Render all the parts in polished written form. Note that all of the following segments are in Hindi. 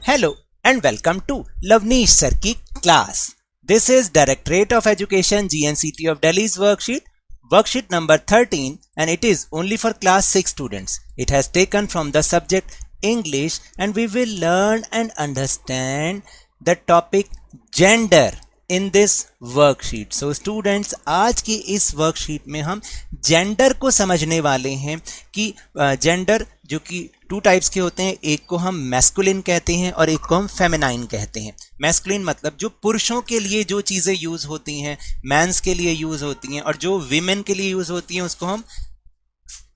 Hello and welcome to Lavneesh Sir की class. This is Directorate of Education GNCT of Delhi's worksheet number 13, and it is only for class 6 students. It has taken from the subject English and we will learn and understand the topic gender in this worksheet. So students, आज की इस वर्कशीट में हम जेंडर को समझने वाले हैं कि जेंडर जो कि टू टाइप्स के होते हैं, एक को हम मैस्कुलिन कहते हैं और एक को हम फेमिनाइन कहते हैं। मैस्कुलिन मतलब जो पुरुषों के लिए जो चीज़ें यूज़ होती हैं, मैंस के लिए यूज़ होती हैं, और जो वीमेन के लिए यूज़ होती हैं उसको हम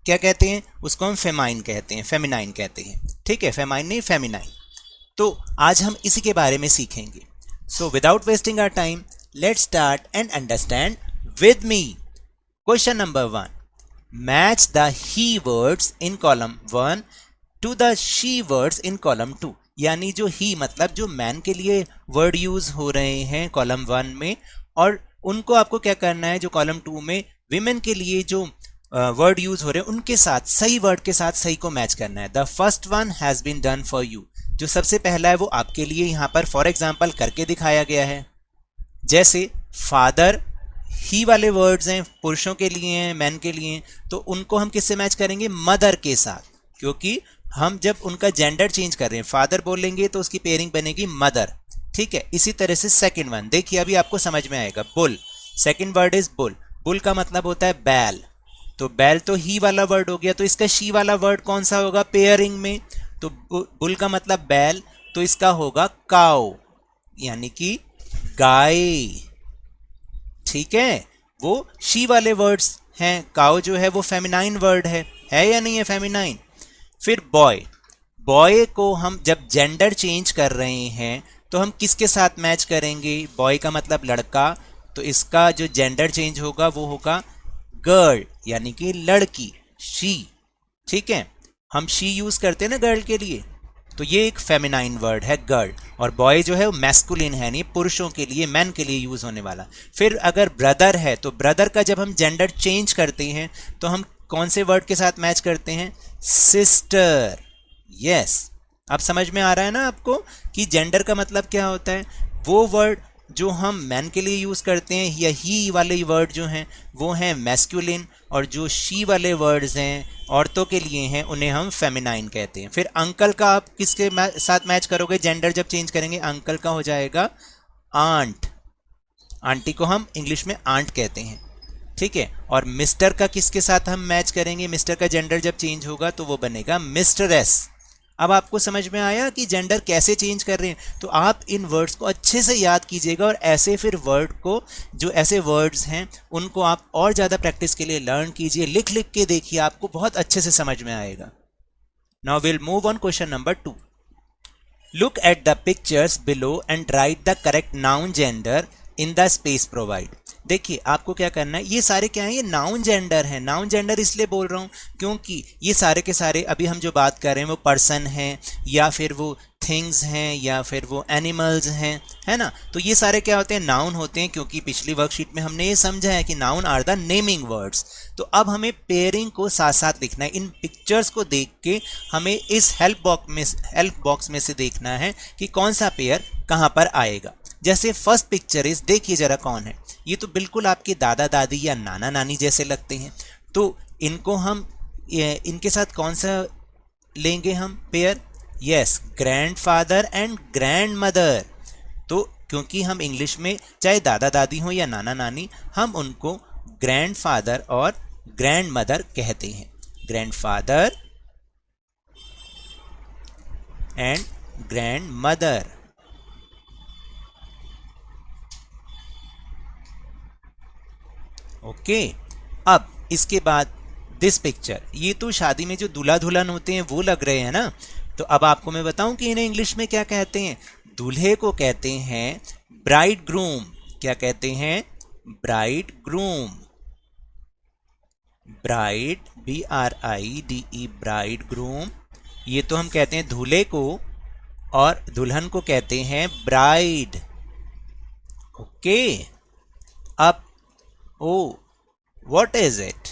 क्या कहते हैं, उसको हम फेमाइन कहते हैं, फेमिनाइन कहते हैं। ठीक है, फेमाइन नहीं फेमिनाइन। तो आज हम इसी के बारे में सीखेंगे। So without wasting our time, let's start and understand with me. Question number 1. Match the he words in column 1 to the she words in column 2. यानी जो he मतलब जो मैन के लिए वर्ड यूज हो रहे हैं कॉलम 1 में, और उनको आपको क्या करना है जो कॉलम 2 में विमेन के लिए जो वर्ड यूज हो रहे हैं उनके साथ सही वर्ड के साथ सही को मैच करना है। The first one has been done for you. जो सबसे पहला है वो आपके लिए यहाँ पर फॉर एग्जाम्पल करके दिखाया गया है। जैसे फादर ही वाले वर्ड्स हैं, पुरुषों के लिए हैं, मैन के लिए हैं, तो उनको हम किससे मैच करेंगे, मदर के साथ, क्योंकि हम जब उनका जेंडर चेंज कर रहे हैं, फादर बोलेंगे तो उसकी पेयरिंग बनेगी मदर। ठीक है, इसी तरह से सेकेंड वन देखिए, अभी आपको समझ में आएगा। Bull, second word is bull. Bull का मतलब होता है बैल, तो बैल तो ही वाला वर्ड हो गया, तो इसका शी वाला वर्ड कौन सा होगा पेयरिंग में, तो बुल का मतलब बैल, तो इसका होगा काउ यानी कि गाय। ठीक है, वो शी वाले वर्ड्स हैं, काउ जो है वो फेमिनाइन वर्ड है या नहीं है फेमिनाइन। फिर बॉय, बॉय को हम जब जेंडर चेंज कर रहे हैं तो हम किसके साथ मैच करेंगे, बॉय का मतलब लड़का, तो इसका जो जेंडर चेंज होगा वो होगा गर्ल यानी कि लड़की, शी। ठीक है, हम शी यूज करते हैं ना गर्ल के लिए, तो ये एक फेमिनाइन वर्ड है गर्ल, और बॉय जो है वो मैस्कुलिन है, नहीं पुरुषों के लिए, मैन के लिए यूज होने वाला। फिर अगर ब्रदर है तो ब्रदर का जब हम जेंडर चेंज करते हैं तो हम कौन से वर्ड के साथ मैच करते हैं, सिस्टर। यस, अब समझ में आ रहा है ना आपको कि जेंडर का मतलब क्या होता है। वो वर्ड जो हम मैन के लिए यूज़ करते हैं या ही वाले वर्ड जो हैं वो हैं मैस्कुलिन, और जो शी वाले वर्ड्स हैं औरतों के लिए हैं उन्हें हम फेमिनाइन कहते हैं। फिर अंकल का आप किसके साथ मैच करोगे, जेंडर जब चेंज करेंगे अंकल का हो जाएगा आंट, आंटी को हम इंग्लिश में आंट कहते हैं। ठीक है, और मिस्टर का किसके साथ हम मैच करेंगे, मिस्टर का जेंडर जब चेंज होगा तो वो बनेगा मिस्टरेस। अब आपको समझ में आया कि जेंडर कैसे चेंज कर रहे हैं, तो आप इन वर्ड्स को अच्छे से याद कीजिएगा, और ऐसे फिर वर्ड को, जो ऐसे वर्ड्स हैं उनको आप और ज़्यादा प्रैक्टिस के लिए लर्न कीजिए, लिख लिख के देखिए, आपको बहुत अच्छे से समझ में आएगा। Now will move on question number 2. Look at the pictures below and right the correct noun gender in the space provide. देखिए आपको क्या करना है, ये सारे क्या है, ये नाउन जेंडर है। नाउन जेंडर इसलिए बोल रहा हूँ क्योंकि ये सारे के सारे अभी हम जो बात कर रहे हैं वो पर्सन हैं, या फिर वो थिंग्स हैं, या फिर वो एनिमल्स हैं, है ना। तो ये सारे क्या होते हैं, नाउन होते हैं, क्योंकि पिछली वर्कशीट में हमने ये समझा है कि noun are the naming words. तो अब हमें पेयरिंग को साथ साथ लिखना है। इन पिक्चर्स को देख के हमें इस हेल्प बॉक्स में से देखना है कि कौन सा पेयर कहाँ पर आएगा। जैसे फर्स्ट पिक्चर इस, देखिए जरा कौन है, ये तो बिल्कुल आपके दादा दादी या नाना नानी जैसे लगते हैं, तो इनको हम इनके साथ कौन सा लेंगे हम pair, yes, grandfather and grand mother. तो क्योंकि हम इंग्लिश में चाहे दादा दादी हो या नाना नानी, हम उनको ग्रैंडफादर और ग्रैंड मदर कहते हैं, grandfather and grand mother. Okay, अब इसके बाद दिस पिक्चर, ये तो शादी में जो दूल्हा दुल्हन होते हैं वो लग रहे हैं ना, तो अब आपको मैं बताऊं कि इन्हें इंग्लिश में क्या कहते हैं। दूल्हे को कहते हैं ब्राइड ग्रूम। क्या कहते हैं, bride groom. Bride, BRIDE, bride groom, ये तो हम कहते हैं दूल्हे को, और दुल्हन को कहते हैं ब्राइड। ओके, अब ओ व्हाट इज इट,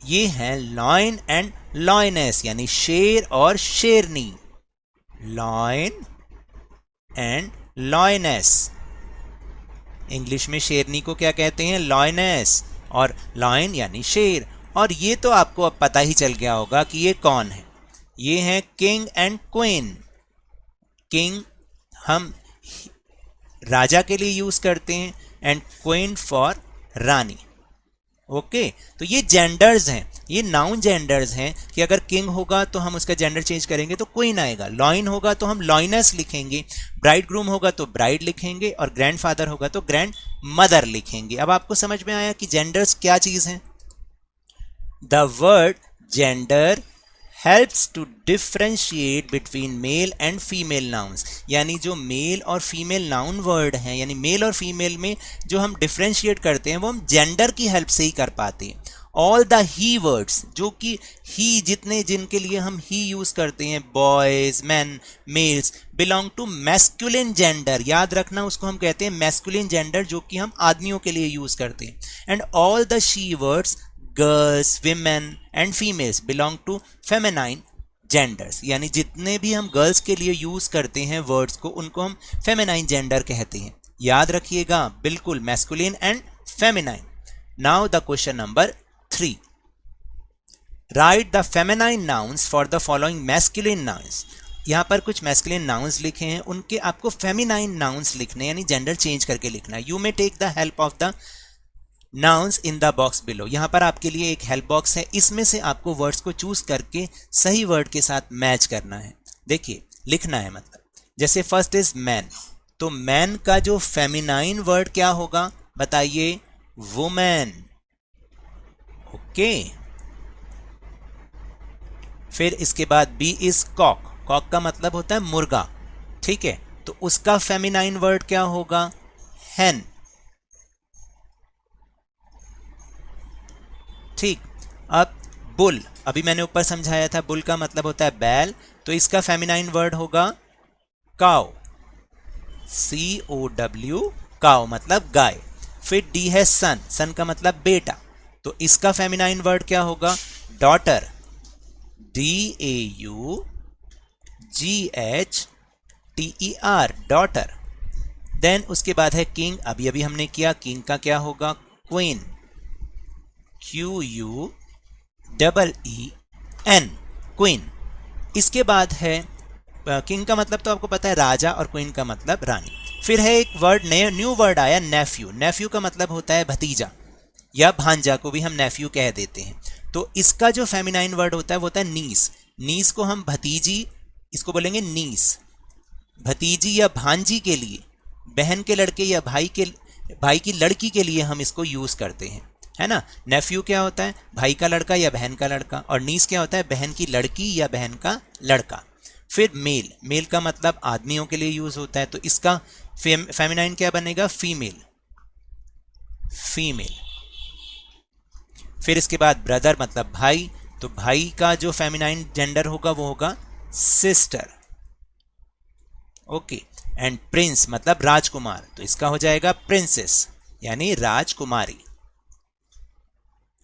ये है लॉइन एंड लॉइनेस यानी शेर और शेरनी। Lion and lioness. इंग्लिश में शेरनी को क्या कहते हैं? लॉयनेस, और लॉयन यानी शेर। और ये तो आपको अब पता ही चल गया होगा कि ये कौन है। ये हैं किंग एंड क्वीन। किंग हम राजा के लिए यूज करते हैं and queen for Rani. Okay, तो ये जेंडर्स हैं, ये नाउन जेंडर्स हैं कि अगर किंग होगा तो हम उसका जेंडर चेंज करेंगे तो क्वीन आएगा, लॉइन होगा तो हम लॉइनेस लिखेंगे, ब्राइड ग्रूम होगा तो ब्राइड लिखेंगे, और ग्रैंडफादर होगा तो ग्रैंड मदर लिखेंगे। अब आपको समझ में आया कि जेंडर्स क्या चीज है? The word gender helps to differentiate between male and female nouns, यानी जो मेल और फीमेल नाउन वर्ड हैं, यानी मेल और फीमेल में जो हम डिफ्रेंशिएट करते हैं वो हम जेंडर की हेल्प से ही कर पाते हैं। ऑल द ही वर्ड्स, जो कि ही जितने जिनके लिए हम ही यूज करते हैं, boys, man, males, belong to masculine gender. याद रखना, उसको हम कहते हैं मैस्कुलिन जेंडर, जो कि हम आदमियों के लिए यूज करते हैं। And all the she words, girls, women and females, belong to feminine genders, यानी जितने भी हम गर्ल्स के लिए यूज करते हैं वर्ड्स को, उनको हम फेमिनाइन जेंडर कहते हैं। याद रखिएगा, बिल्कुल masculine and feminine. Now the question number 3, right the feminine nouns for the following masculine nouns. यहां पर कुछ मैस्कुलिन नाउन्स लिखे हैं, उनके आपको फेमिनाइन नाउन्स लिखने, यानी जेंडर चेंज करके लिखना है। You may take the help of the nouns in the box below. यहां पर आपके लिए एक हेल्प बॉक्स है, इसमें से आपको वर्ड्स को चूज करके सही वर्ड के साथ मैच करना है। देखिए, लिखना है, मतलब जैसे फर्स्ट इज मैन, तो मैन का जो फेमिनाइन वर्ड क्या होगा बताइए? वुमेन। ओके, फिर इसके बाद बी इज कॉक। कॉक का मतलब होता है मुर्गा, ठीक है, तो उसका फेमिनाइन वर्ड क्या होगा? हैन। ठीक, अब बुल, अभी मैंने ऊपर समझाया था, बुल का मतलब होता है बैल, तो इसका फेमिनाइन वर्ड होगा काउ, COW, काउ मतलब गाय। फिर डी है सन, सन का मतलब बेटा, तो इसका फेमिनाइन वर्ड क्या होगा? Daughter, DAUGHTER, daughter. देन उसके बाद है किंग, अभी अभी हमने किया, किंग का क्या होगा? Queen, QUEEN, queen. इसके बाद है किंग का मतलब तो आपको पता है राजा, और क्वीन का मतलब रानी। फिर है एक वर्ड, न्यू वर्ड आया, नेफ्यू। नेफ्यू का मतलब होता है भतीजा, या भांजा को भी हम नेफ्यू कह देते हैं। तो इसका जो फेमिनाइन वर्ड होता है वो होता है नीस। नीस को हम भतीजी, इसको बोलेंगे नीस। भतीजी या भांजी के लिए, बहन के लड़के या भाई की लड़की के लिए हम इसको यूज करते हैं, है ना। नेफ्यू क्या होता है? भाई का लड़का या बहन का लड़का, और नीस क्या होता है? बहन की लड़की या बहन का लड़का। फिर मेल, मेल का मतलब आदमियों के लिए यूज होता है, तो इसका फेमिनाइन क्या बनेगा? Female, female. फिर इसके बाद ब्रदर मतलब भाई, तो भाई का जो फेमिनाइन जेंडर होगा वो होगा सिस्टर। ओके, एंड प्रिंस मतलब राजकुमार, तो इसका हो जाएगा प्रिंसेस, यानी राजकुमारी।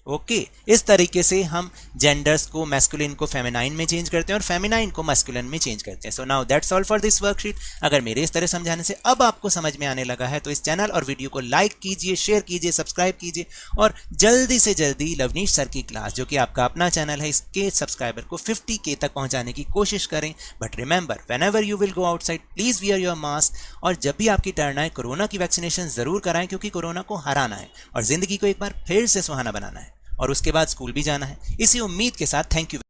ओके, इस तरीके से हम जेंडर्स को मैस्कुलिन को फेमिनाइन में चेंज करते हैं और फेमिनाइन को मैस्कुलिन में चेंज करते हैं। So now that's all for this worksheet. अगर मेरे इस तरह समझाने से अब आपको समझ में आने लगा है तो इस चैनल और वीडियो को लाइक कीजिए, शेयर कीजिए, सब्सक्राइब कीजिए, और जल्दी से जल्दी लवनीश सर की क्लास, जो कि आपका अपना चैनल है, इसके सब्सक्राइबर को 50K तक पहुंचाने की कोशिश करें। But remember, whenever you will go outside, please wear your mask, और जब भी आपकी टर्न आए कोरोना की वैक्सीनेशन जरूर कराएं, क्योंकि कोरोना को हराना है और जिंदगी को एक बार फिर से सुहाना बनाना है, और उसके बाद स्कूल भी जाना है। इसी उम्मीद के साथ थैंक यू।